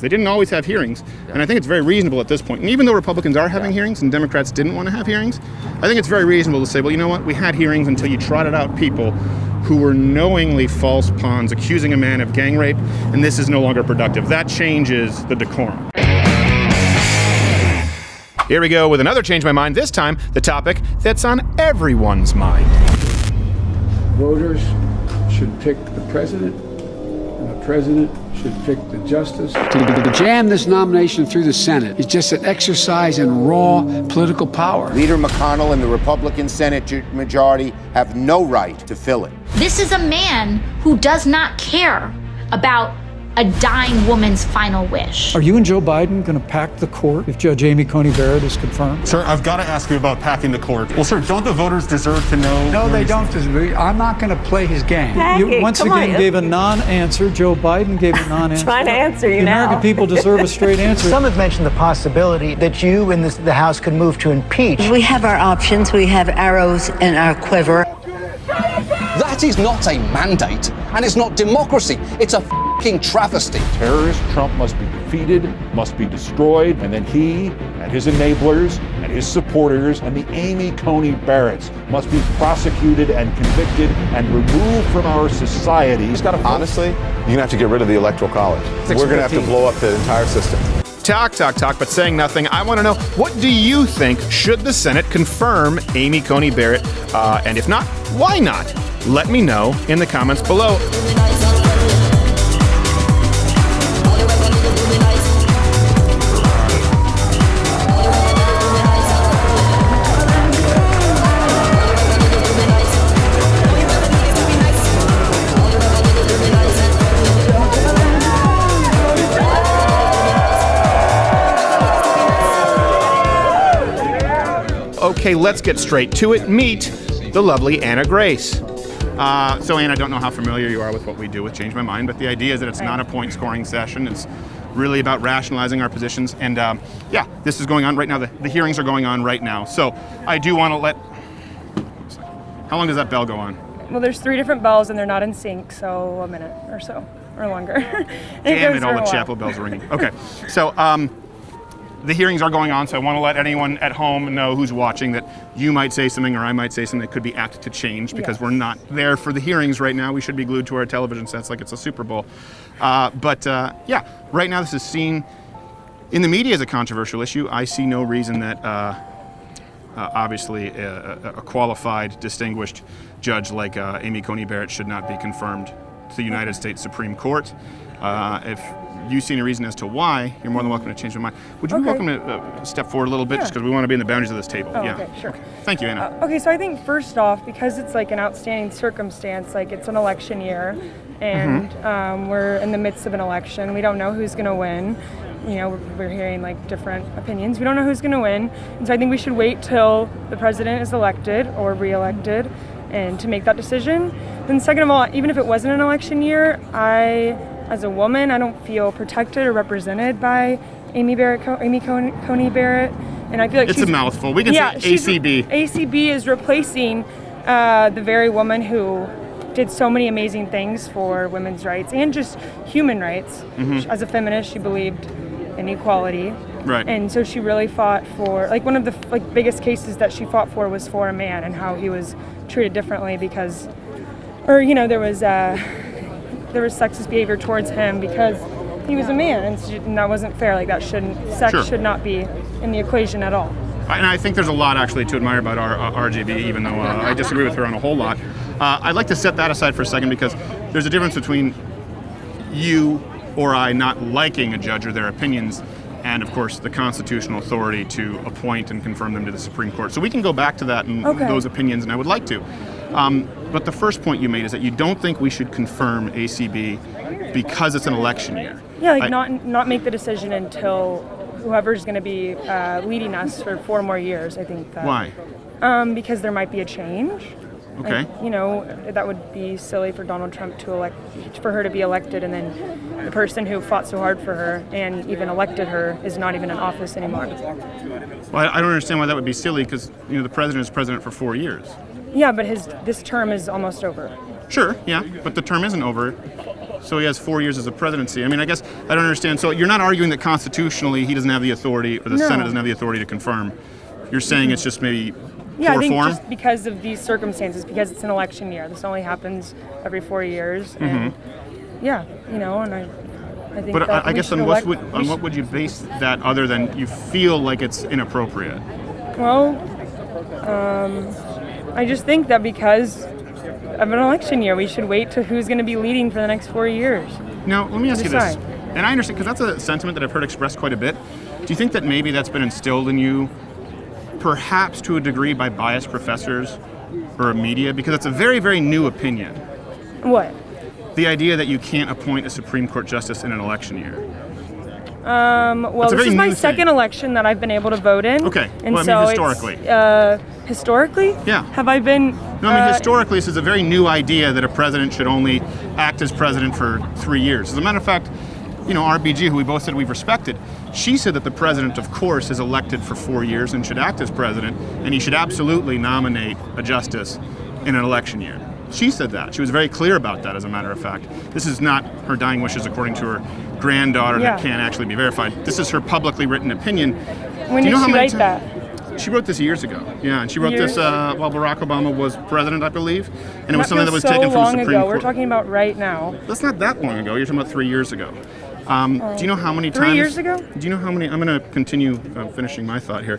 They didn't always have hearings, and I think it's very reasonable at this point. And even though Republicans are having hearings and Democrats didn't want to have hearings, I think it's very reasonable to say, well, you know what? We had hearings until you trotted out people who were knowingly false pawns accusing a man of gang rape, and this is no longer productive. That changes the decorum. Here we go with another Change My Mind, this time the topic that's on everyone's mind. Voters should pick the president, and the president should pick the justice. To jam this nomination through the Senate is just an exercise in raw political power. Leader McConnell and the Republican Senate majority have no right to fill it. This is a man who does not care about a dying woman's final wish. Are you and Joe Biden going to pack the court if Judge Amy Coney Barrett is confirmed? Sir, I've got to ask you about packing the court. Well, sir, don't the voters deserve to know? No, they don't deserve. I'm not going to play his game. You once again gave a non-answer. Joe Biden gave a non-answer. Trying to answer you the now. American people deserve a straight answer. Some have mentioned the possibility that you and the House could move to impeach. We have our options. We have arrows in our quiver. That is not a mandate, and it's not democracy. It's a f***ing travesty. Terrorist Trump must be defeated, must be destroyed, and then he and his enablers and his supporters and the Amy Coney Barretts must be prosecuted and convicted and removed from our society. He's got to honestly, you're going to have to get rid of the Electoral College. We're going to have to blow up the entire system. Talk, but saying nothing. I want to know, what do you think? Should the Senate confirm Amy Coney Barrett? And if not, why not? Let me know in the comments below. Okay, let's get straight to it. Meet the lovely Anna Grace. So Anna, I don't know how familiar you are with what we do with Change My Mind, but the idea is that it's not a point scoring session. It's really about rationalizing our positions. And yeah, this is going on right now. The hearings are going on right now. So I do want to let, how long does that bell go on? Well, there's 3 different bells and they're not in sync, so a minute or so, or longer. Damn it, all the chapel bells are ringing. Okay, so the hearings are going on, so I want to let anyone at home know who's watching that you might say something or I might say something that could be apt to change because we're not there for the hearings right now. We should be glued to our television sets like it's a Super Bowl. Yeah, right now this is seen in the media as a controversial issue. I see no reason that obviously a qualified, distinguished judge like Amy Coney Barrett should not be confirmed to the United States Supreme Court. If you see any reason as to why, you're more than welcome to change your mind. Would you be welcome to step forward a little bit, just because we want to be in the boundaries of this table? Okay, sure. Okay. Thank you, Anna. Okay, so I think first off, because it's like an outstanding circumstance, like it's an election year, and we're in the midst of an election. We don't know who's going to win. You know, we're hearing like different opinions. We don't know who's going to win, and so I think we should wait till the president is elected or re-elected, and to make that decision. Then second of all, even if it wasn't an election year, as a woman, I don't feel protected or represented by Amy Coney Barrett, and I feel like it's a mouthful. We can say ACB. ACB is replacing the very woman who did so many amazing things for women's rights and just human rights. As a feminist, she believed in equality, right? And so she really fought for, like, one of the biggest cases that she fought for was for a man and how he was treated differently because, or you know, there was sexist behavior towards him because he was a man, and that wasn't fair. Like, that sex should not be in the equation at all. And I think there's a lot actually to admire about our RGB, even though I disagree with her on a whole lot. I'd like to set that aside for a second because there's a difference between you or I not liking a judge or their opinions, and of course the constitutional authority to appoint and confirm them to the Supreme Court. So we can go back to that and those opinions, and I would like to. But the first point you made is that you don't think we should confirm ACB because it's an election year. Yeah, like not make the decision until whoever's going to be leading us for 4 more years. I think that. Why? Because there might be a change. Okay. Like, you know, that would be silly for Donald Trump for her to be elected, and then the person who fought so hard for her and even elected her is not even in office anymore. Well, I don't understand why that would be silly, because the president is president for 4 years. Yeah, but this term is almost over. Sure, yeah, but the term isn't over. So he has 4 years as a presidency. I mean, I guess I don't understand. So you're not arguing that constitutionally he doesn't have the authority, or the Senate doesn't have the authority to confirm. You're saying it's just maybe Yeah, I think form? just because of these circumstances, because it's an election year. This only happens every 4 years, and yeah, and I think. But that I we guess should on elect- what would you base that other than you feel like it's inappropriate? Well, I just think that because of an election year, we should wait to who's going to be leading for the next 4 years. Now, let me ask you this, decide. and I understand because that's a sentiment that I've heard expressed quite a bit. Do you think that maybe that's been instilled in you, perhaps to a degree, by biased professors or media? Because it's a very, very new opinion. What? The idea that you can't appoint a Supreme Court justice in an election year. Well, this is my second election that I've been able to vote in. Okay. And Well, I so mean, historically. Historically? Yeah. Have I been? No, I mean, historically, this is a very new idea that a president should only act as president for 3 years. As a matter of fact, RBG, who we both said we've respected, she said that the president, of course, is elected for 4 years and should act as president, and he should absolutely nominate a justice in an election year. She said that. She was very clear about that, as a matter of fact. This is not her dying wishes according to her granddaughter that can't actually be verified. This is her publicly written opinion. When did she write that? She wrote this years ago. Yeah, and she wrote this while Barack Obama was president, I believe. And it was something that was taken from the Supreme Court. We're talking about right now. That's not that long ago. You're talking about 3 years ago. Do you know how many times? 3 years ago? Do you know how many? I'm going to continue finishing my thought here.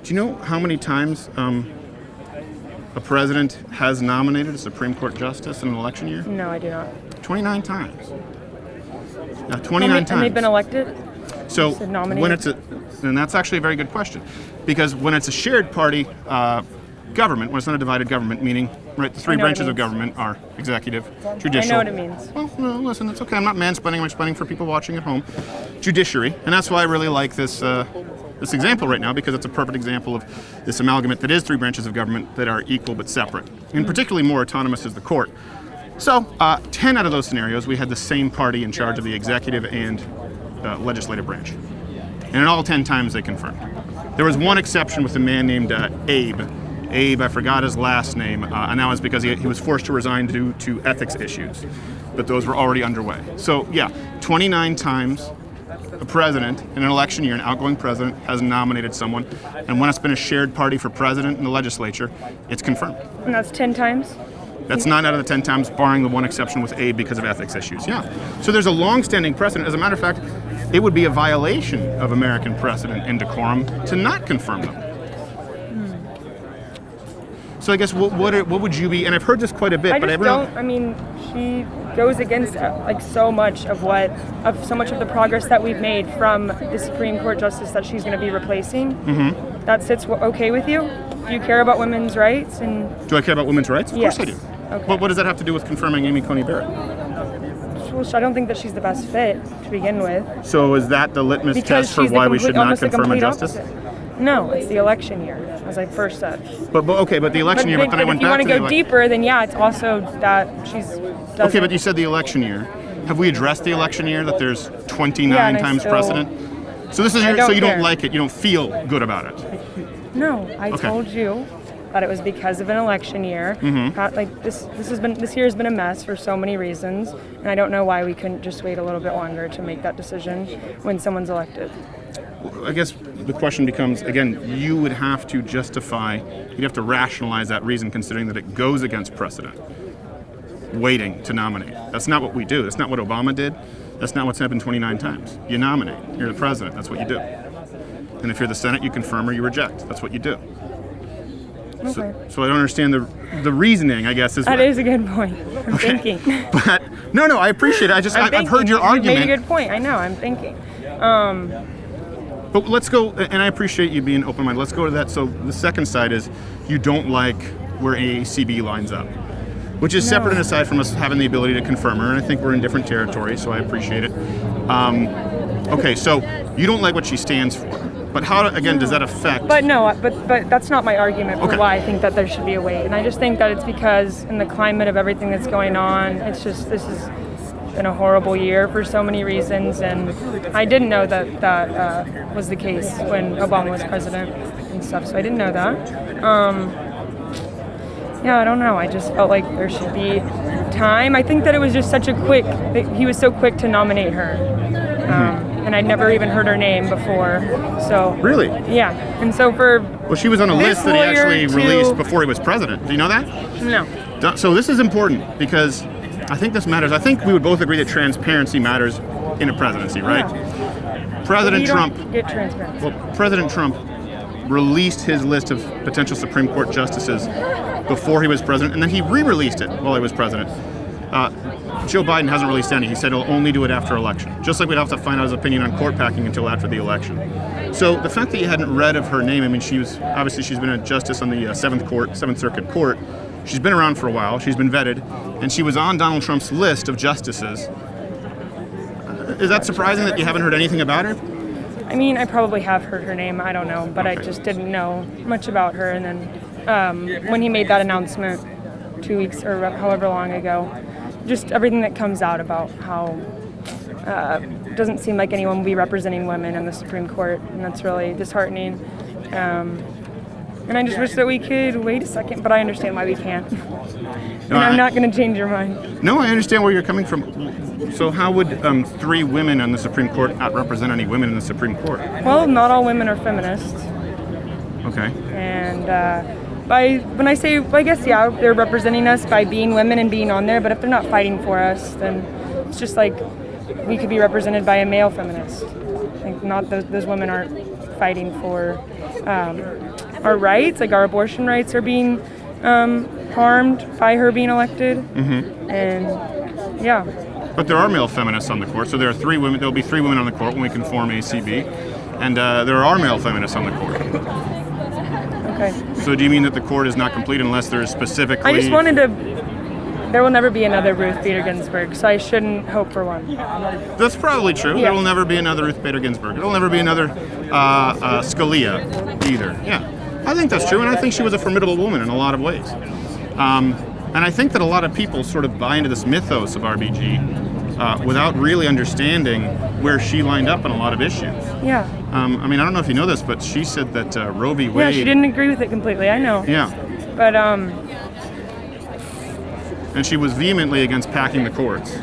Do you know how many times a president has nominated a Supreme Court justice in an election year? No, I do not. 29 times. Yeah, 29 times. And they've been elected? So Nominated? when and that's actually a very good question, because when it's a shared party government, when it's not a divided government, meaning the three branches of government are executive, judicial. I know what it means. Well, no, listen, it's okay. I'm not mansplaining. I'm explaining for people watching at home. Judiciary, and that's why I really like this example right now, because it's a perfect example of this amalgamate that is three branches of government that are equal but separate, and particularly more autonomous is the court. So 10 out of those scenarios, we had the same party in charge of the executive and legislative branch. And in all 10 times they confirmed. There was one exception with a man named Abe. Abe, I forgot his last name, and that was because he was forced to resign due to ethics issues. But those were already underway. So yeah, 29 times a president in an election year, an outgoing president, has nominated someone. And when it's been a shared party for president in the legislature, it's confirmed. And that's 10 times? That's 9 out of the 10 times, barring the one exception with Abe because of ethics issues. Yeah. So there's a long-standing precedent. As a matter of fact, it would be a violation of American precedent and decorum to not confirm them. So I guess what would you be? And I've heard this quite a bit. I mean, she goes against so much of the progress that we've made from the Supreme Court justice that she's going to be replacing. Mm-hmm. That sits okay with you? Do you care about women's rights? And do I care about women's rights? Of yes. course I do. Okay. But what does that have to do with confirming Amy Coney Barrett? Well, I don't think that she's the best fit to begin with. So is that the litmus test for why we should not confirm a justice? Opposite. No, it's the election year, as I first said. But the election year. But then I went back to the election. If you want to go deeper, then yeah, it's also that she's. Okay, but you said the election year. Have we addressed the election year that there's 29 times precedent? So this is so you don't like it. You don't feel good about it. No, I told you that it was because of an election year. Mm-hmm. This year has been a mess for so many reasons, and I don't know why we couldn't just wait a little bit longer to make that decision when someone's elected. I guess the question becomes, again, you would have to you'd have to rationalize that reason, considering that it goes against precedent, waiting to nominate. That's not what we do. That's not what Obama did. That's not what's happened 29 times. You nominate. You're the president. That's what you do. And if you're the Senate, you confirm or you reject. That's what you do. Okay. So I don't understand the reasoning, I guess. That is a good point. I'm thinking. But no, I appreciate it. I've heard your argument. You made a good point. I know. I'm thinking. But let's go, and I appreciate you being open-minded. Let's go to that. So the second side is you don't like where AACB lines up, which is separate and aside from us having the ability to confirm her, and I think we're in different territory, so I appreciate it. Okay, so you don't like what she stands for, but how, again, does that affect? But no, but that's not my argument for why I think that there should be a wait, and I just think that it's because in the climate of everything that's going on, it's just, this has been a horrible year for so many reasons, and I didn't know that was the case when Obama was president and stuff, so I didn't know that. Yeah, I don't know. I just felt like there should be time. I think that it was just he was so quick to nominate her. And I'd never even heard her name before. So Really? Yeah. And so well, she was on a list that he actually released before he was president. Do you know that? No. So this is important because I think this matters. I think we would both agree that transparency matters in a presidency, right? Yeah. President Trump. Get transparency. Well, President Trump released his list of potential Supreme Court justices before he was president, and then he re-released it while he was president. Joe Biden hasn't released any. He said he'll only do it after election. Just like we'd have to find out his opinion on court packing until after the election. So the fact that you hadn't read of her name, I mean, she's been a justice on the Seventh Circuit Court. She's been around for a while. She's been vetted, and she was on Donald Trump's list of justices. Is that surprising that you haven't heard anything about her? I mean, I probably have heard her name. I don't know, but I just didn't know much about her. And then when he made that announcement 2 weeks or however long ago, just everything that comes out about how it doesn't seem like anyone will be representing women in the Supreme Court, and that's really disheartening. And I just wish that we could wait a second, but I understand why we can't. And I'm not going to change your mind. No, I understand where you're coming from. So how would 3 women on the Supreme Court not represent any women in the Supreme Court? Well, not all women are feminists. Okay. And I guess, yeah, they're representing us by being women and being on there, but if they're not fighting for us, then it's just like we could be represented by a male feminist. Like, not those women aren't fighting for our rights, like our abortion rights are being harmed by her being elected. Mm-hmm. And yeah. But there are male feminists on the court, so there are 3 women. There'll be 3 women on the court when we can form ACB, and there are male feminists on the court. Okay. So do you mean that the court is not complete unless there's specifically... I just wanted to... There will never be another Ruth Bader Ginsburg, so I shouldn't hope for one. That's probably true. Yeah. There will never be another Ruth Bader Ginsburg. There will never be another Scalia either. Yeah, I think that's true, and I think she was a formidable woman in a lot of ways. And I think that a lot of people sort of buy into this mythos of RBG without really understanding where she lined up on a lot of issues. Yeah. I mean, I don't know if you know this, but she said that Roe v. Wade... Yeah, she didn't agree with it completely, I know. Yeah. But, and she was vehemently against packing the courts,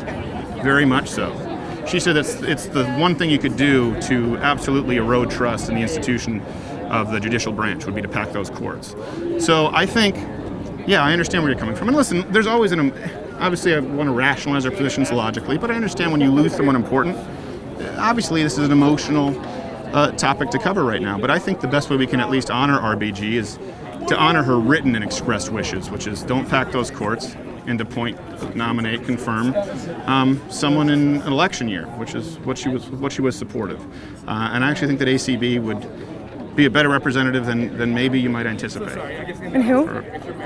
very much so. She said it's the one thing you could do to absolutely erode trust in the institution of the judicial branch would be to pack those courts. So I think, yeah, I understand where you're coming from. And listen, there's always obviously I want to rationalize our positions logically, but I understand when you lose someone important, obviously this is an emotional topic to cover right now, but I think the best way we can at least honor RBG is to honor her written and expressed wishes, which is don't pack those courts, and to nominate, confirm someone in an election year, which is what she was supportive. And I actually think that ACB would be a better representative than maybe you might anticipate. And who?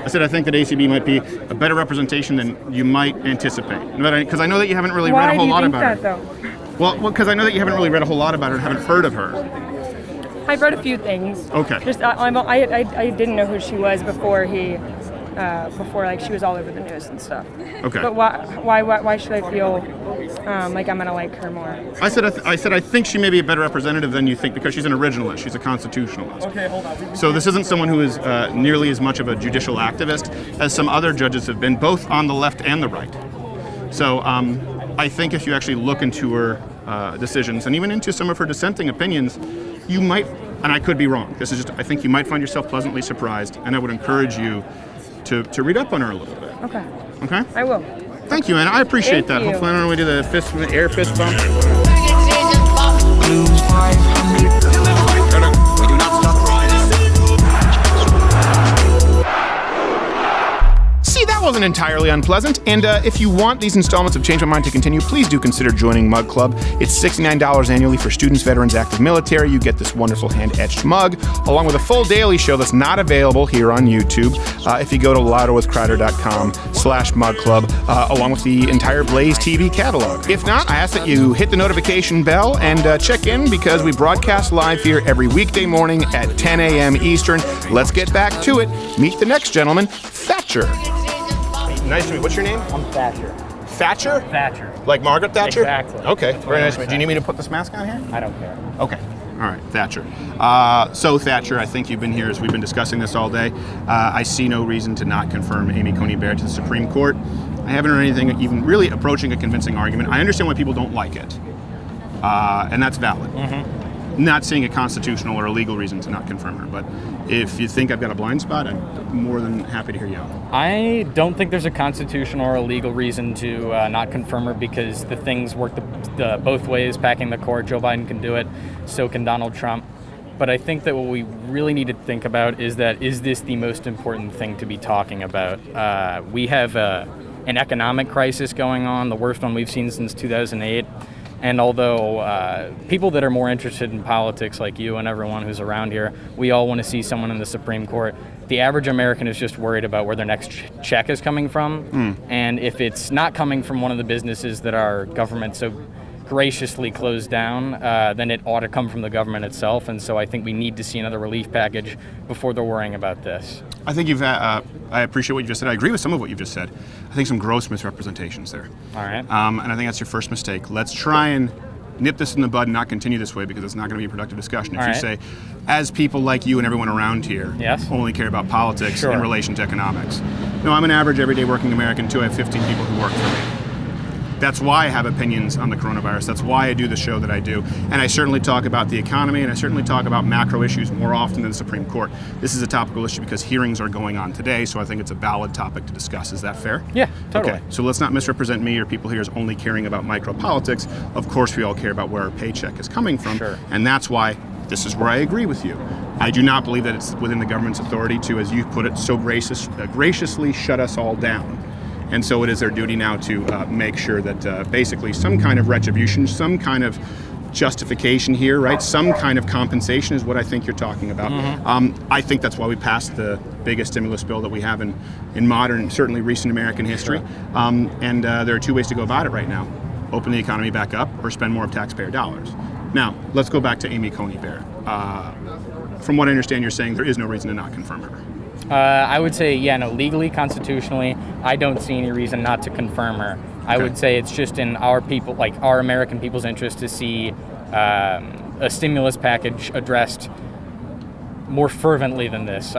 I said I think that ACB might be a better representation than you might anticipate. Because I know that you haven't really read a whole lot about her. Why do you think that, though? Well, because I know that you haven't really read a whole lot about her and haven't heard of her. I've read a few things. Okay. Just I didn't know who she was before like she was all over the news and stuff. Okay. But why should I feel like I'm gonna like her more? I said I think she may be a better representative than you think because she's an originalist. She's a constitutionalist. Okay, hold on. So this isn't someone who is nearly as much of a judicial activist as some other judges have been, both on the left and the right. So I think if you actually look into her decisions and even into some of her dissenting opinions, you might, and I could be wrong. This is just, I think you might find yourself pleasantly surprised, and I would encourage you to read up on her a little bit. Okay. Okay? I will. Thank you, Anna. I appreciate Thank that. you. Hopefully I don't know we do the air fist bump. See, that wasn't entirely unpleasant. And if you want these installments of Change My Mind to continue, please do consider joining Mug Club. It's $69 annually for students, veterans, active military. You get this wonderful hand-etched mug, along with a full daily show that's not available here on YouTube. If you go to louderwithcrowder.com/Mug Club, along with the entire Blaze TV catalog. If not, I ask that you hit the notification bell and check in because we broadcast live here every weekday morning at 10 a.m. Eastern. Let's get back to it. Meet the next gentleman, Thatcher. Nice to meet you. What's your name? I'm Thatcher. Thatcher? Thatcher. Like Margaret Thatcher? Exactly. Okay, very nice to meet you. Do you need me to put this mask on here? I don't care. Okay. All right, Thatcher. So Thatcher, I think you've been here as we've been discussing this all day. I see no reason to not confirm Amy Coney Barrett to the Supreme Court. I haven't heard anything even really approaching a convincing argument. I understand why people don't like it, and that's valid. Not seeing a constitutional or a legal reason to not confirm her, but if you think I've got a blind spot, I'm more than happy to hear you out. I don't think there's a constitutional or a legal reason to not confirm her, because the things work both ways. Packing the court, Joe Biden can do it, so can Donald Trump. But I think that what we really need to think about is this the most important thing to be talking about? We have an economic crisis going on, the worst one we've seen since 2008. And although people that are more interested in politics, like you and everyone who's around here, we all want to see someone in the Supreme Court, the average American is just worried about where their next check is coming from. And if it's not coming from one of the businesses that our government so graciously closed down, then it ought to come from the government itself. And so I think we need to see another relief package before they're worrying about this. I think I appreciate what you just said. I agree with some of what you just said. I think some gross misrepresentations there. All right. And I think that's your first mistake. Let's try and nip this in the bud and not continue this way, because it's not going to be a productive discussion. If you say, as people like you and everyone around here only care about politics in relation to economics. No, I'm an average everyday working American too. I have 15 people who work for me. That's why I have opinions on the coronavirus. That's why I do the show that I do. And I certainly talk about the economy, and I certainly talk about macro issues more often than the Supreme Court. This is a topical issue because hearings are going on today, so I think it's a valid topic to discuss. Is that fair? Yeah, totally. Okay, so let's not misrepresent me or people here as only caring about micro politics. Of course, we all care about where our paycheck is coming from, and that's why this is where I agree with you. I do not believe that it's within the government's authority to, as you put it, so graciously shut us all down. And so it is their duty now to make sure that basically some kind of retribution, some kind of justification here, right? Some kind of compensation is what I think you're talking about. I think that's why we passed the biggest stimulus bill that we have in modern, certainly recent American history. And there are two ways to go about it right now. Open the economy back up or spend more of taxpayer dollars. Now, let's go back to Amy Coney Barrett. From what I understand, you're saying there is no reason to not confirm her. I would say, legally, constitutionally, I don't see any reason not to confirm her. I would say it's just in our people, like our American people's interest, to see a stimulus package addressed more fervently than this.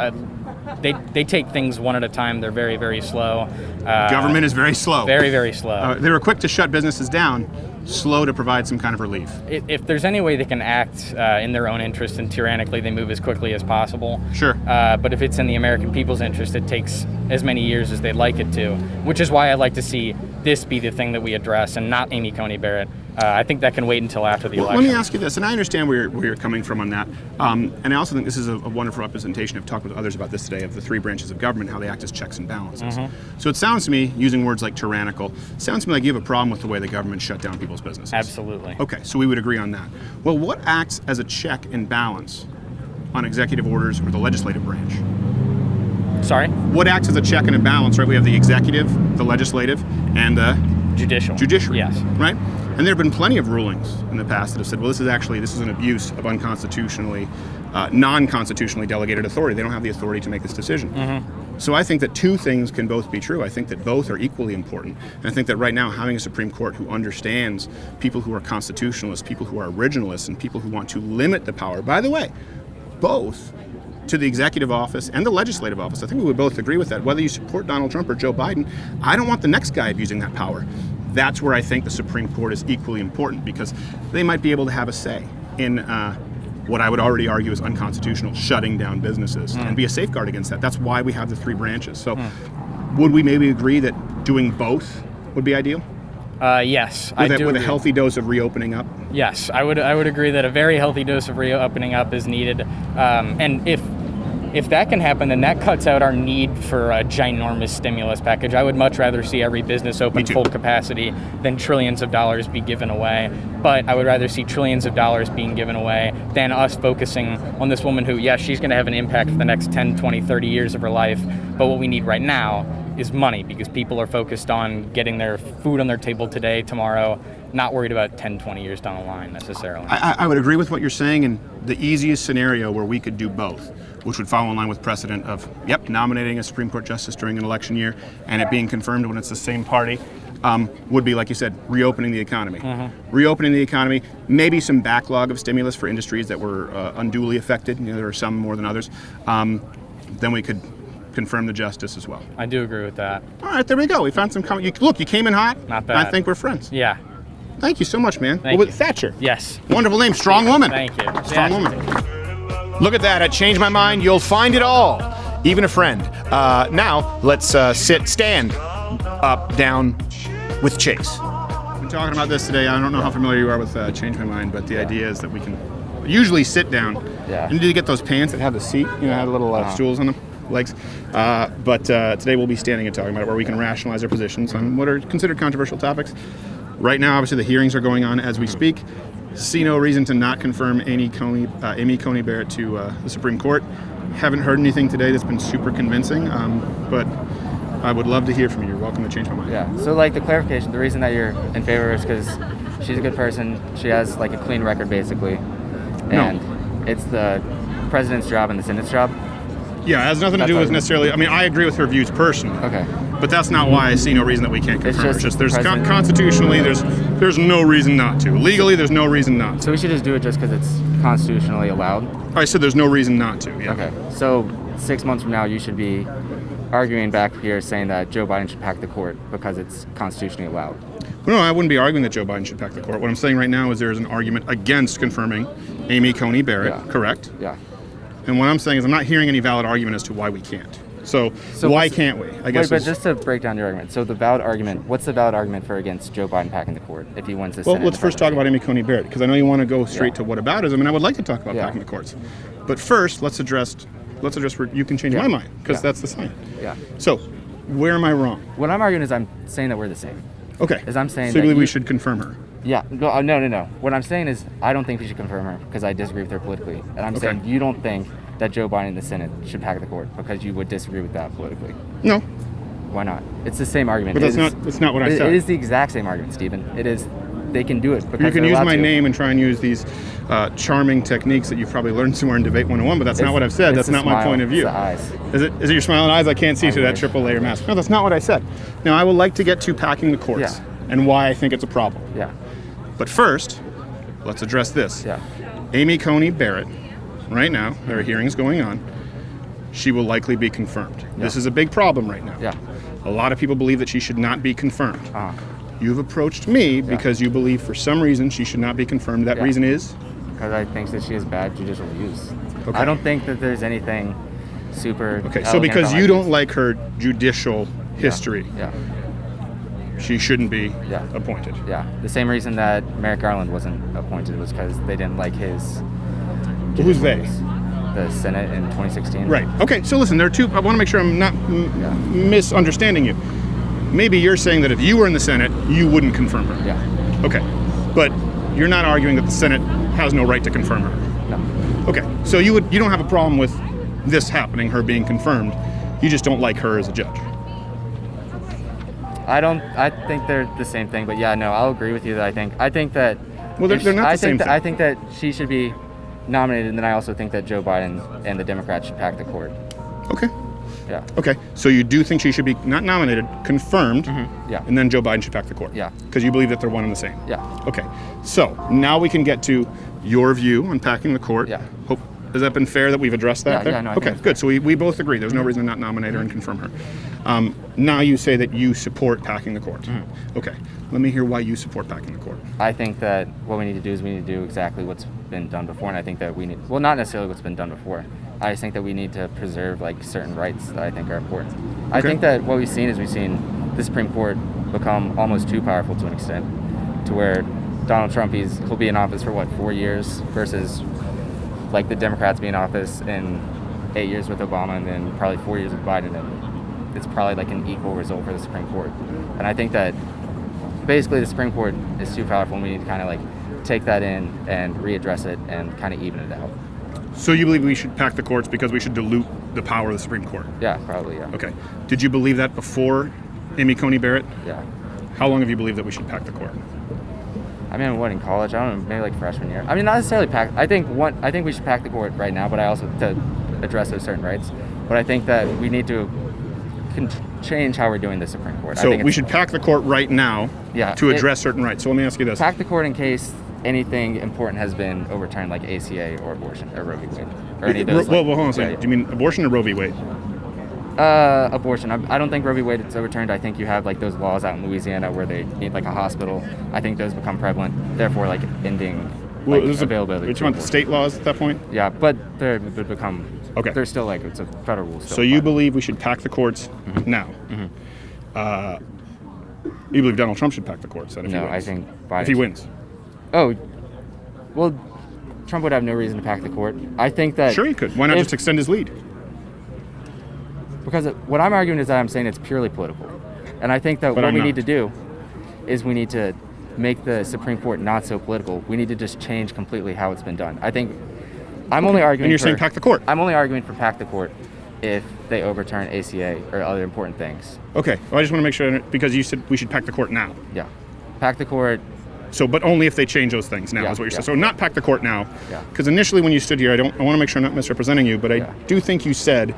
They take things one at a time. They're very, very slow. Government is very slow. Very, very slow. They were quick to shut businesses down, slow to provide some kind of relief. If there's any way they can act in their own interest and tyrannically, they move as quickly as possible. Sure. But if it's in the American people's interest, it takes as many years as they'd like it to, which is why I'd like to see this be the thing that we address and not Amy Coney Barrett. I think that can wait until after the election. Let me ask you this, and I understand where you're coming from on that. And I also think this is a wonderful representation. I've talked with others about this today, of the three branches of government, how they act as checks and balances. So it sounds to me, using words like tyrannical, sounds to me like you have a problem with the way the government shut down people's businesses. Absolutely. Okay, so we would agree on that. Well, what acts as a check and balance on executive orders or the legislative branch? Sorry? What acts as a check and a balance, right? We have the executive, the legislative, and the judiciary. Yes. Right? And there have been plenty of rulings in the past that have said, well, this is an abuse of unconstitutionally, non-constitutionally delegated authority. They don't have the authority to make this decision. So I think that two things can both be true. I think that both are equally important. And I think that right now, having a Supreme Court who understands people who are constitutionalists, people who are originalists, and people who want to limit the power, by the way, both to the executive office and the legislative office. I think we would both agree with that. Whether you support Donald Trump or Joe Biden, I don't want the next guy abusing that power. That's where I think the Supreme Court is equally important, because they might be able to have a say in what I would already argue is unconstitutional shutting down businesses and be a safeguard against that. That's why we have the three branches. So would we maybe agree that doing both would be ideal? Yes, I do. With a healthy dose of reopening up? Yes, I would agree that a very healthy dose of reopening up is needed. And if that can happen, then that cuts out our need for a ginormous stimulus package. I would much rather see every business open full capacity than trillions of dollars be given away. But I would rather see trillions of dollars being given away than us focusing on this woman who, yes, she's going to have an impact for the next 10, 20, 30 years of her life. But what we need right now is money, because people are focused on getting their food on their table today, tomorrow, not worried about 10, 20 years down the line necessarily. I would agree with what you're saying, and the easiest scenario where we could do both, which would follow in line with precedent of, nominating a Supreme Court justice during an election year and it being confirmed when it's the same party, would be, like you said, reopening the economy. Reopening the economy, maybe some backlog of stimulus for industries that were unduly affected. There are some more than others. Then we could confirm the justice as well. I do agree with that. All right, there we go. We found some common. Look, you came in hot. Not bad. I think we're friends. Yeah. Thank you so much, man. Thank you. Thatcher. Yes. Wonderful name. Strong woman. Thank you. Strong Yeah. woman. Look at that. At Change My Mind, you'll find it all. Even a friend. Now, let's stand, up, down, with Chase. We've been talking about this today. I don't know how familiar you are with Change My Mind, but the idea is that we can usually sit down. Yeah. You need to get those pants that have the seat, have the little stools on them, legs. But today we'll be standing and talking about it, where we can rationalize our positions on what are considered controversial topics. Right now, obviously, the hearings are going on as we speak. See no reason to not confirm Amy Coney Barrett to the Supreme Court. Haven't heard anything today that's been super convincing, but I would love to hear from you. You're welcome to Change My Mind. Yeah. So, like, the clarification, the reason that you're in favor is because she's a good person. She has, like, a clean record, basically. And it's the president's job and the Senate's job. Yeah, it has nothing to do with necessarily. I mean, I agree with her views personally. Okay. But that's not why I see no reason that we can't confirm. It's just there's president. constitutionally, there's no reason not to. Legally, there's no reason not to. So we should just do it just because it's constitutionally allowed? I said there's no reason not to. Yeah. Okay. So 6 months from now, you should be arguing back here saying that Joe Biden should pack the court because it's constitutionally allowed. No, I wouldn't be arguing that Joe Biden should pack the court. What I'm saying right now is there's an argument against confirming Amy Coney Barrett, correct? Yeah. And what I'm saying is I'm not hearing any valid argument as to why we can't. So why can't we? I guess. Wait, but just to break down your argument. So the valid argument, what's the valid argument for against Joe Biden packing the court if he wins this Well, Senate let's first talk about Amy Coney Barrett, because I know you want to go straight to whataboutism, and I would like to talk about packing the courts. But first, let's address where you can change my mind, because that's the sign. Yeah. So, where am I wrong? What I'm arguing is I'm saying that we're the same. Okay. Is I'm saying so you that believe we should confirm her? Yeah. No. What I'm saying is I don't think we should confirm her because I disagree with her politically. And I'm saying you don't think that Joe Biden in the Senate should pack the court because you would disagree with that politically. No. Why not? It's the same argument. But that's not what I said. It is the exact same argument, Stephen. It is. They can do it because you can use my name and try and use these charming techniques that you've probably learned somewhere in Debate 101, but that's not what I've said. That's not my point of view. It's the eyes. Is it your smiling eyes? I can't see through that triple layer mask. No, that's not what I said. Now, I would like to get to packing the courts and why I think it's a problem. Yeah. But first, let's address this. Yeah. Amy Coney Barrett, right now, there are hearings going on. She will likely be confirmed. Yeah. This is a big problem right now. Yeah. A lot of people believe that she should not be confirmed. You've approached me because you believe for some reason she should not be confirmed. That reason is? Because I think that she has bad judicial views. Okay. I don't think that there's anything super. Okay, so because you don't like her judicial history, she shouldn't be appointed. Yeah, the same reason that Merrick Garland wasn't appointed was because they didn't like his. Well, who's they? The Senate in 2016. Right. Okay, so listen, there are two. I want to make sure I'm not misunderstanding you. Maybe you're saying that if you were in the Senate, you wouldn't confirm her. Yeah. Okay, but you're not arguing that the Senate has no right to confirm her. No. Okay, so you don't have a problem with this happening, her being confirmed. You just don't like her as a judge. I think they're the same thing, but I'll agree with you that I think that. Well, they're not the same thing. I think that she should be nominated, and then I also think that Joe Biden and the Democrats should pack the court. Okay. Yeah. Okay, so you do think she should be not nominated, confirmed, Yeah. and then Joe Biden should pack the court? Yeah. Because you believe that they're one and the same? Yeah. Okay, so now we can get to your view on packing the court. Yeah. Has that been fair that we've addressed that? Yeah, no, I okay, think good. So we both agree. There's no reason to not nominate her and confirm her. Now you say that you support packing the court. Okay, let me hear why you support packing the court. I think that what we need to do is we need to do exactly what's been done before, and I think that we need, well, not necessarily what's been done before. I just think that we need to preserve like certain rights that I think are important. I think that what we've seen the Supreme Court become almost too powerful to an extent, to where Donald Trump, he'll be in office for 4 years versus like the Democrats be in office in 8 years with Obama and then probably 4 years with Biden, and it's probably like an equal result for the Supreme Court. And I think that basically the Supreme Court is too powerful, and we need to kind of like take that in and readdress it and kind of even it out. So you believe we should pack the courts because we should dilute the power of the Supreme Court? Yeah, probably, yeah. Okay. Did you believe that before Amy Coney Barrett? Yeah. How long have you believed that we should pack the court? I mean, in college? I don't know, maybe like freshman year. I mean, not necessarily pack. I think we should pack the court right now, but I also to address those certain rights. But I think that we need to change how we're doing the Supreme Court. So we should pack the court right now to address certain rights. So let me ask you this. Pack the court in case anything important has been overturned, like ACA or abortion or Roe v. Wade. Or any of those. Well, hold on a second. Do you mean abortion or Roe v. Wade? Abortion. I don't think Roe v. Wade is overturned. I think you have like those laws out in Louisiana where they need like a hospital. I think those become prevalent. Therefore, like ending availability. Which one? The state laws at that point? Yeah, but they become. Okay. They're still like it's a federal rule. So you believe we should pack the courts now? You believe Donald Trump should pack the courts then if he wins? I think Biden if he wins. Oh, well, Trump would have no reason to pack the court. I think that sure he could. Why not just extend his lead? Because what I'm arguing is that I'm saying it's purely political, and I think that what we need to do is we need to make the Supreme Court not so political. We need to just change completely how it's been done. I think I'm only arguing. And you're saying pack the court? I'm only arguing for pack the court if they overturn ACA or other important things. Okay. Well, I just want to make sure because you said we should pack the court now. Yeah, pack the court. So, but only if they change those things now is what you're saying. So not pack the court now. Yeah. Because initially when you stood here, I want to make sure I'm not misrepresenting you, but I do think you said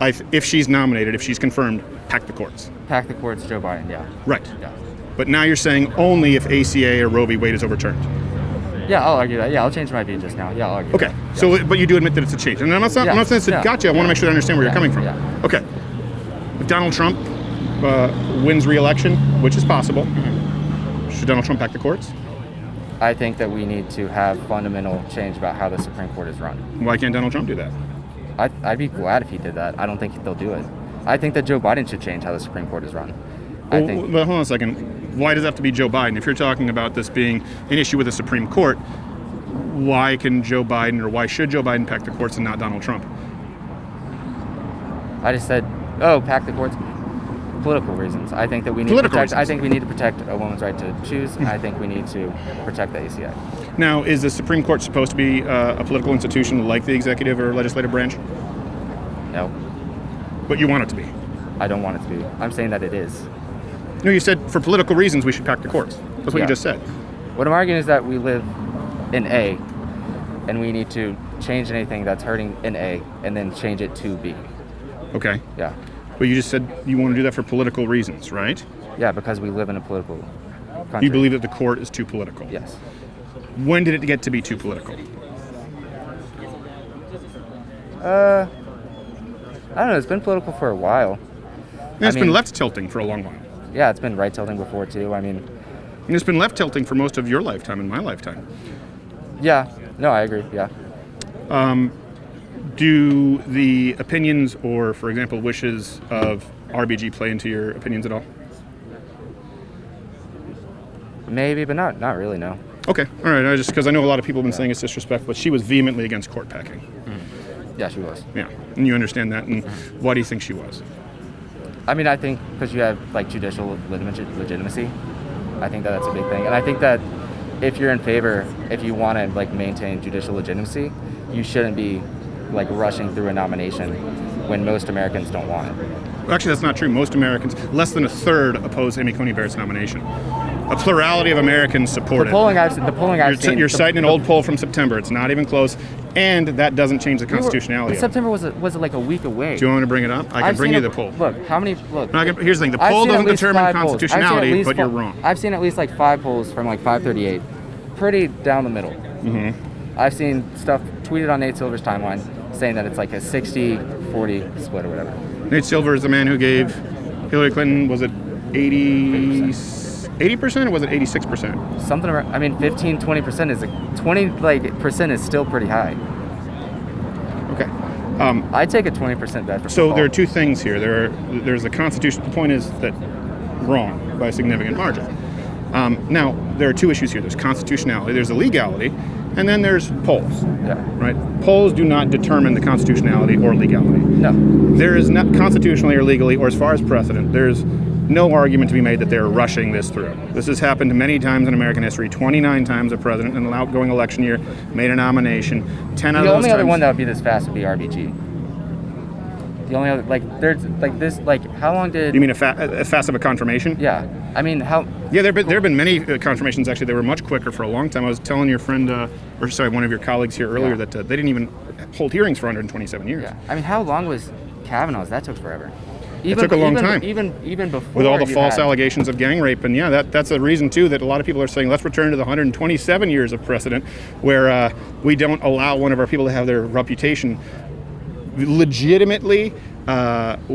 if she's nominated, if she's confirmed, pack the courts. Pack the courts, Joe Biden, yeah. Right. Yeah. But now you're saying only if ACA or Roe v. Wade is overturned. Yeah, I'll argue that. Yeah, I'll change my view just now. Yeah, I'll argue okay. that. So, but you do admit that it's a change. And I'm not saying it's a gotcha. I want to make sure I understand where you're coming from. Yeah. Okay. If Donald Trump wins re-election, which is possible, should Donald Trump pack the courts? I think that we need to have fundamental change about how the Supreme Court is run. Why can't Donald Trump do that? I'd be glad if he did that. I don't think they'll do it. I think that Joe Biden should change how the Supreme Court is run. But hold on a second. Why does it have to be Joe Biden? If you're talking about this being an issue with the Supreme Court, why can Joe Biden or why should Joe Biden pack the courts and not Donald Trump? I just said, pack the courts. Political reasons. I think that we need to protect. I think we need to protect a woman's right to choose, and I think we need to protect the ACA. Now, is the Supreme Court supposed to be a political institution like the executive or legislative branch? No. But you want it to be? I don't want it to be. I'm saying that it is. No, you said for political reasons we should pack the courts. That's what you just said. What I'm arguing is that we live in A, and we need to change anything that's hurting in A, and then change it to B. Okay. Yeah. But you just said you want to do that for political reasons, right? Yeah, because we live in a political country. You believe that the court is too political? Yes. When did it get to be too political? I don't know. It's been political for a while. And it's been left tilting for a long while. Yeah, it's been right tilting before too. And it's been left tilting for most of your lifetime and my lifetime. Yeah. No, I agree. Yeah. Do the opinions or, for example, wishes of RBG play into your opinions at all? Maybe, but not really, no. Okay, all right. Because I know a lot of people have been saying it's disrespectful, but she was vehemently against court packing. Yeah, she was. Yeah, and you understand that. And why do you think she was? I mean, I think because you have like judicial legitimacy. I think that's a big thing, and I think that if you're in favor, if you want to like maintain judicial legitimacy, you shouldn't be like rushing through a nomination when most Americans don't want it. Well, actually, that's not true. Most Americans, less than a third, oppose Amy Coney Barrett's nomination. A plurality of Americans support it. The polling I've seen. You're citing an old poll from September. It's not even close, and that doesn't change the constitutionality. September was like a week away. Do you want me to bring it up? I can bring you the poll. Look, how many? Look. Here's the thing: the poll doesn't determine constitutionality, but you're wrong. I've seen at least like 5 polls from like 538, pretty down the middle. Mm-hmm. I've seen stuff tweeted on Nate Silver's timeline saying that it's like a 60-40 split or whatever. Nate Silver is the man who gave Hillary Clinton, was it 80% or was it 86%? Something around, I mean, 15-20% is 20% is still pretty high. Okay. I'd take a 20% bet for So there are two things here. There's the Constitution. The point is that wrong by a significant margin. Now, there are two issues here. There's constitutionality, there's the legality, and then there's polls. Yeah. Right? Polls do not determine the constitutionality or legality. No. There is not constitutionally or legally, or as far as precedent, there's no argument to be made that they're rushing this through. This has happened many times in American history. 29 times a president in an outgoing election year made a nomination. 10 out of those times. The only other one that would be this fast would be RBG. The only other, there's this, how long did... You mean a fast of a confirmation? Yeah. I mean, how... Yeah, there have been many confirmations, actually. They were much quicker for a long time. I was telling your friend, one of your colleagues here earlier, that they didn't even hold hearings for 127 years. Yeah. I mean, how long was Kavanaugh's? That took forever. It took a long time. Even before... With all the false allegations of gang rape. And yeah, that's a reason, too, that a lot of people are saying, let's return to the 127 years of precedent where we don't allow one of our people to have their reputation legitimately,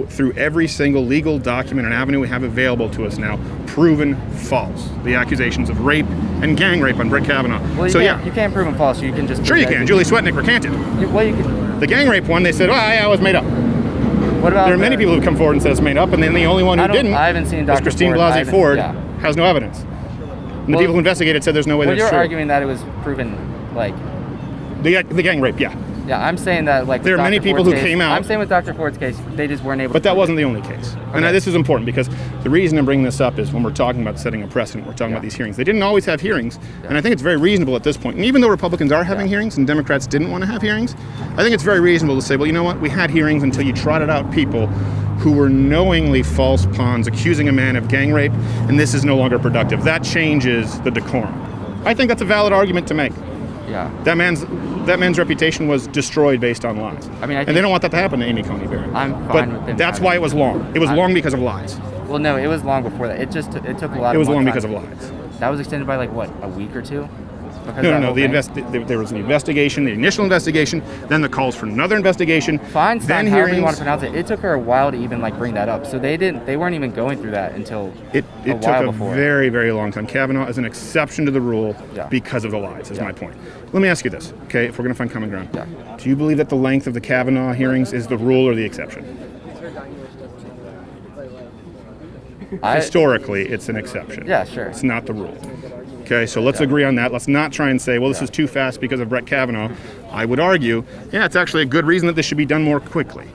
through every single legal document and avenue we have available to us now, proven false. The accusations of rape and gang rape on Brett Kavanaugh. Well, you can't prove them false. You can just. Sure you can. Julie Swetnick recanted. Well, you can. The gang rape one, they said, I was made up. What about? There are many people who come forward and said it's made up, and then the only one who didn't. I haven't seen Dr. was Christine Ford. Blasey Ford. Has no evidence. And the people who investigated said there's no way that's true. true. You're arguing that it was proven, like. The gang rape, yeah. Yeah, I'm saying that, like. There are many people who came out. I'm saying with Dr. Ford's case, they just weren't able. But that wasn't the only case. And this is important because the reason I'm bringing this up is when we're talking about setting a precedent, we're talking about these hearings. They didn't always have hearings, and I think it's very reasonable at this point. And even though Republicans are having hearings and Democrats didn't want to have hearings, I think it's very reasonable to say, well, you know what? We had hearings until you trotted out people who were knowingly false pawns accusing a man of gang rape, and this is no longer productive. That changes the decorum. I think that's a valid argument to make. Yeah. That man's reputation was destroyed based on lies. I mean, and they don't want that to happen to Amy Coney Barrett. I'm fine with them. That's why it was long. It was long because of lies. Well, no, it was long before that. It took a lot. It was long because of lies. That was extended by like what, a week or two? No. There was an investigation, the initial investigation, then the calls for another investigation. Feinstein, then however hearings. you want to pronounce it. It took her a while to even like bring that up. So they weren't even going through that until it a took while a before. very, very long time. Kavanaugh is an exception to the rule because of the lies, is my point. Let me ask you this, okay, if we're going to find common ground. Do you believe that the length of the Kavanaugh hearings is the rule or the exception? Historically, it's an exception. Yeah, sure. It's not the rule. Okay, so let's agree on that. Let's not try and say, well, this is too fast because of Brett Kavanaugh. I would argue, it's actually a good reason that this should be done more quickly,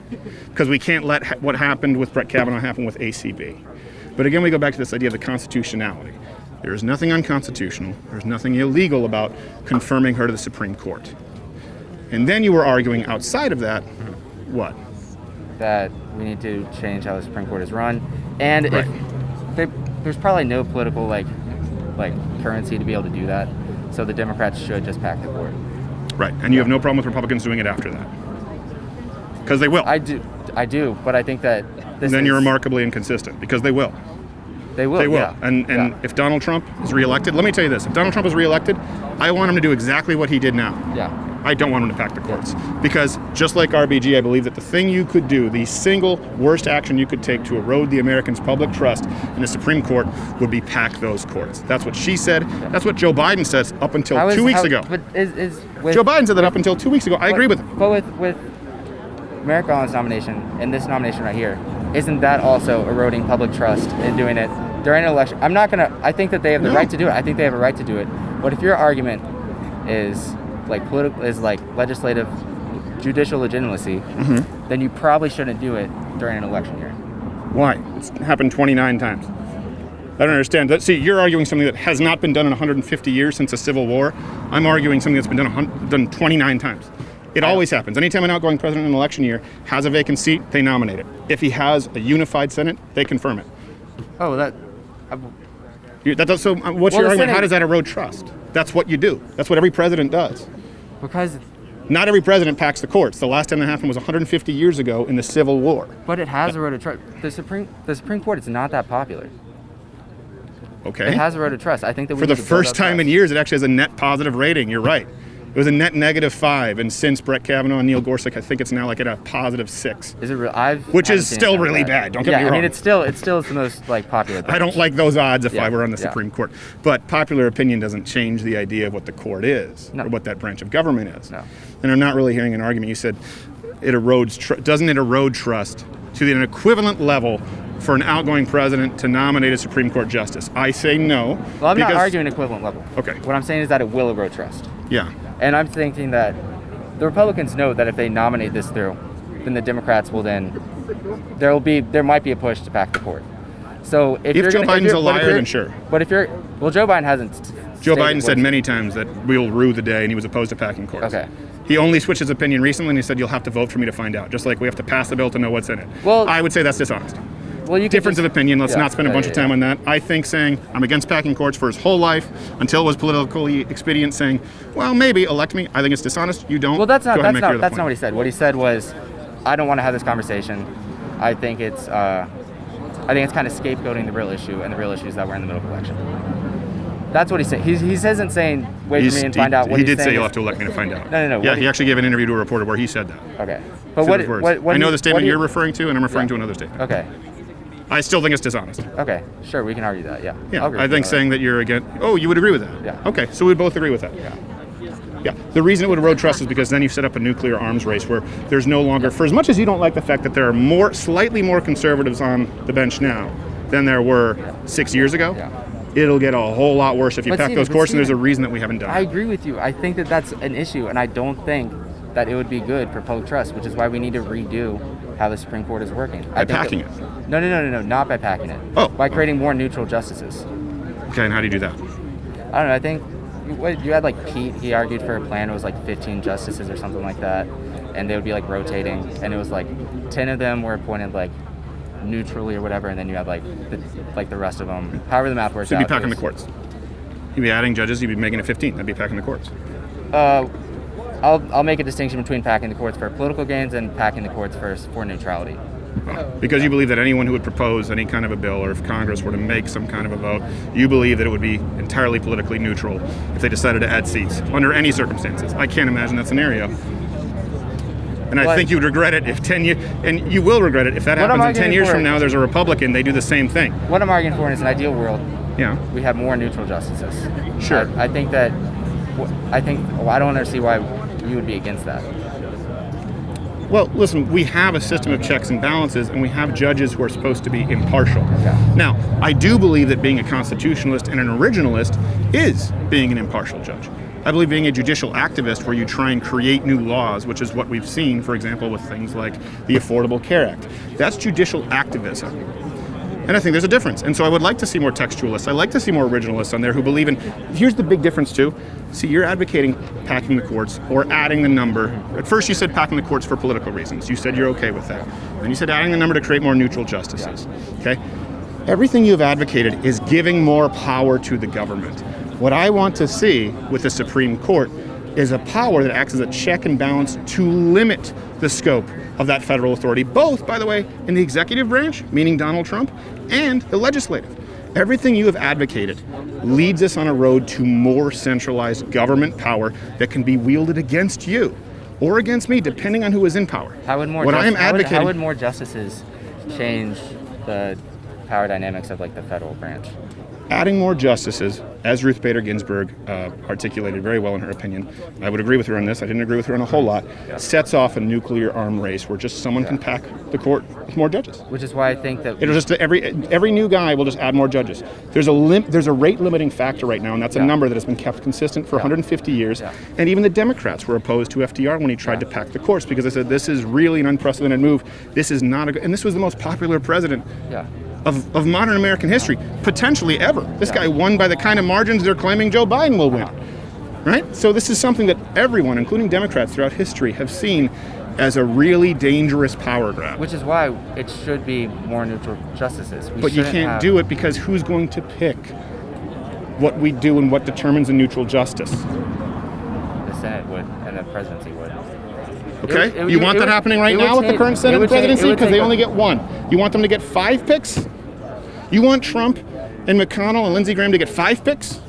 because we can't let what happened with Brett Kavanaugh happen with ACB. But again, we go back to this idea of the constitutionality. There is nothing unconstitutional. There's nothing illegal about confirming her to the Supreme Court. And then you were arguing outside of that, what? That we need to change how the Supreme Court is run, and there's probably no political like currency to be able to do that. So the Democrats should just pack the court. Right, and you have no problem with Republicans doing it after that, because they will. I do, but I think that then you're remarkably inconsistent, because they will. They will. They will. Yeah. And if Donald Trump is reelected, let me tell you this: if Donald Trump is reelected, I want him to do exactly what he did now. Yeah. I don't want him to pack the courts, because just like RBG, I believe that the thing you could do, the single worst action you could take to erode the Americans' public trust in the Supreme Court would be pack those courts. That's what she said. That's what Joe Biden says up until 2 weeks ago. But Joe Biden said that up until 2 weeks ago. I agree with him. But with Merrick Garland's nomination and this nomination right here, isn't that also eroding public trust and doing it during an election? I think that they have the right to do it. I think they have a right to do it. But if your argument is like legislative judicial legitimacy, then you probably shouldn't do it during an election year. Why? It's happened 29 times. I don't understand. See, you're arguing something that has not been done in 150 years since the Civil War. I'm arguing something that's been done 29 times. It always happens. Anytime an outgoing president in an election year has a vacant seat, they nominate it. If he has a unified Senate, they confirm it. Oh, So what's your argument? How does that erode trust? That's what you do. That's what every president does. Because not every president packs the courts. The last time that happened was 150 years ago in the Civil War. But it has eroded trust. The Supreme Court is not that popular. Okay. It has eroded trust. I think that for the first time in years, it actually has a net positive rating. You're right. It was a net -5, and since Brett Kavanaugh and Neil Gorsuch, I think it's now like at a +6. Is it real? Which is still really bad. Don't get me wrong. I mean, it's still the most popular. I don't like those odds if I were on the Supreme Court. But popular opinion doesn't change the idea of what the court is or what that branch of government is. No. And I'm not really hearing an argument. You said it erodes. Doesn't it erode trust to an equivalent level for an outgoing president to nominate a Supreme Court justice? I say no. Well, I'm not arguing equivalent level. Okay. What I'm saying is that it will erode trust. Yeah. And I'm thinking that the Republicans know that if they nominate this through, then the Democrats will there might be a push to pack the court. So if Joe Biden's a liar, then sure. But Joe Biden hasn't. Joe Biden said many times that we'll rue the day, and he was opposed to packing courts. Okay. He only switched his opinion recently, and he said you'll have to vote for me to find out. Just like we have to pass the bill to know what's in it. Well, I would say that's dishonest. Well, Difference of opinion. Let's not spend a bunch of time on that. I think saying I'm against packing courts for his whole life until it was politically expedient, saying, well, maybe elect me. I think it's dishonest. You don't. Well, that's not not what he said. What he said was, I don't want to have this conversation. I think it's kind of scapegoating the real issue, and the real issue is that we're in the middle of election. That's what he's saying. He isn't saying wait for me and find out. What he he's did say saying you'll is- have to elect me to find out. No. Yeah, he actually gave an interview to a reporter where he said that. Okay. But Said those words. I know the statement what you're referring to, and I'm referring to another statement. Okay. I still think it's dishonest. Okay. Sure, we can argue that. Yeah. Yeah, I'll agree I with think that. saying that you're against. Oh, you would agree with that? Yeah. Okay, so we both agree with that. Yeah. The reason it would erode trust is because then you set up a nuclear arms race where there's no longer, for as much as you don't like the fact that there are slightly more conservatives on the bench now than there were 6 years ago, it'll get a whole lot worse if you pack those courts, and there's a reason that we haven't done I it. agree with you. I think that that's an issue, and I don't think that it would be good for public trust, which is why we need to redo how the Supreme Court is working. By packing it? No, not by packing it. Oh. By creating more neutral justices. Okay, and how do you do that? I don't know, I think you had like Pete, he argued for a plan, it was like 15 justices or something like that, and they would be like rotating, and it was like 10 of them were appointed like neutrally or whatever, and then you had like the rest of them, however the math works So you'd out. be packing the courts. You'd be adding judges, you'd be making it 15. That'd be packing the courts. I'll make a distinction between packing the courts for political gains and packing the courts for neutrality. Because you believe that anyone who would propose any kind of a bill, or if Congress were to make some kind of a vote, you believe that it would be entirely politically neutral if they decided to add seats under any circumstances. I can't imagine that scenario. And I think you would regret it if 10 years, and you will regret it if that happens in 10 years from now, there's a Republican, they do the same thing. What I'm arguing for is an ideal world. Yeah. We have more neutral justices. Sure. I think that, I don't understand why you would be against that. Well, listen, we have a system of checks and balances, and we have judges who are supposed to be impartial. Now, I do believe that being a constitutionalist and an originalist is being an impartial judge. I believe being a judicial activist where you try and create new laws, which is what we've seen, for example, with things like the Affordable Care Act. That's judicial activism. And I think there's a difference. And so I would like to see more textualists. I like to see more originalists on there who believe in, here's the big difference too. See, you're advocating packing the courts or adding the number. At first you said packing the courts for political reasons. You said you're okay with that. Then you said adding the number to create more neutral justices. Okay? Everything you have advocated is giving more power to the government. What I want to see with the Supreme Court is a power that acts as a check and balance to limit the scope of that federal authority, both, by the way, in the executive branch, meaning Donald Trump, and the legislative. Everything you have advocated leads us on a road to more centralized government power that can be wielded against you or against me, depending on who is in power. How would more justices change the power dynamics of like the federal branch? Adding more justices, as Ruth Bader Ginsburg articulated very well in her opinion, I would agree with her on this, I didn't agree with her on a whole lot, sets off a nuclear arm race where just someone can pack the court with more judges. Which is why I think that it'll just every new guy will just add more judges. There's a rate limiting factor right now, and that's a number that has been kept consistent for 150 years. And even the Democrats were opposed to FDR when he tried to pack the courts because they said this is really an unprecedented move. This is not and this was the most popular president. Of modern American history, potentially ever. This guy won by the kind of margins they're claiming Joe Biden will win, right? So this is something that everyone, including Democrats throughout history, have seen as a really dangerous power grab. Which is why it should be more neutral justices. But you can't do it because who's going to pick what we do and what determines a neutral justice? The Senate would, and the presidency would. Okay, you want that happening right now with the current Senate and presidency? Because they only get one. You want them to get 5 picks? You want Trump and McConnell and Lindsey Graham to get 5 picks?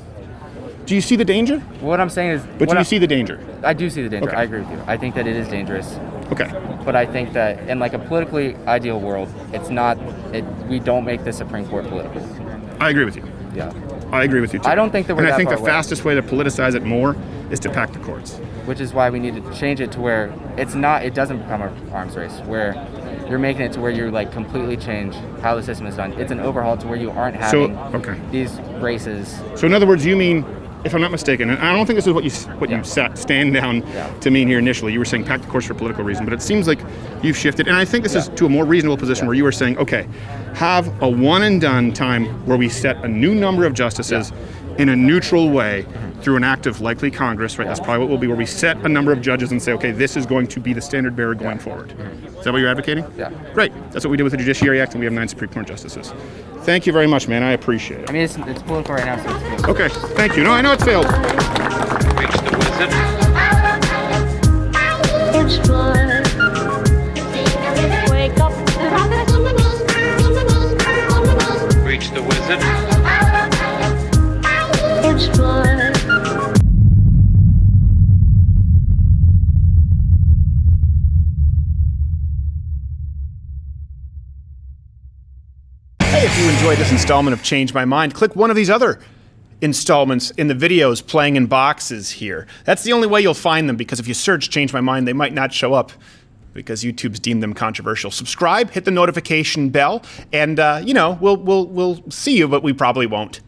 Do you see the danger? What I'm saying is... But do you see the danger? I do see the danger. Okay. I agree with you. I think that it is dangerous. Okay. But I think that in like a politically ideal world, it's not... we don't make the Supreme Court political. I agree with you. Yeah. I agree with you too. I don't think that we're And I that think far the away. fastest way to politicize it more is to pack the courts. Which is why we need to change it to where it's not, it doesn't become an arms race, where you're making it to where you like completely change how the system is done. It's an overhaul to where you aren't having these races. So in other words, you mean, if I'm not mistaken, and I don't think this is what you stand down to mean here initially. You were saying pack the courts for political reason, but it seems like you've shifted, and I think this is to a more reasonable position where you were saying, okay, have a one and done time where we set a new number of justices in a neutral way through an act of likely Congress, right? That's probably what will be, where we set a number of judges and say, okay, this is going to be the standard bearer going forward. Is that what you're advocating? Yeah. Great. That's what we did with the Judiciary Act, and we have 9 Supreme Court justices. Thank you very much, man. I appreciate it. I mean, it's political right now, so it's political. Okay, thank you. No, I know it's failed. Reach the wizard. Wake up. Reach the wizard. enjoyed this installment of Change My Mind, click one of these other installments in the videos playing in boxes here. That's the only way you'll find them, because if you search Change My Mind, they might not show up because YouTube's deemed them controversial. Subscribe, hit the notification bell, and we'll see you, but we probably won't.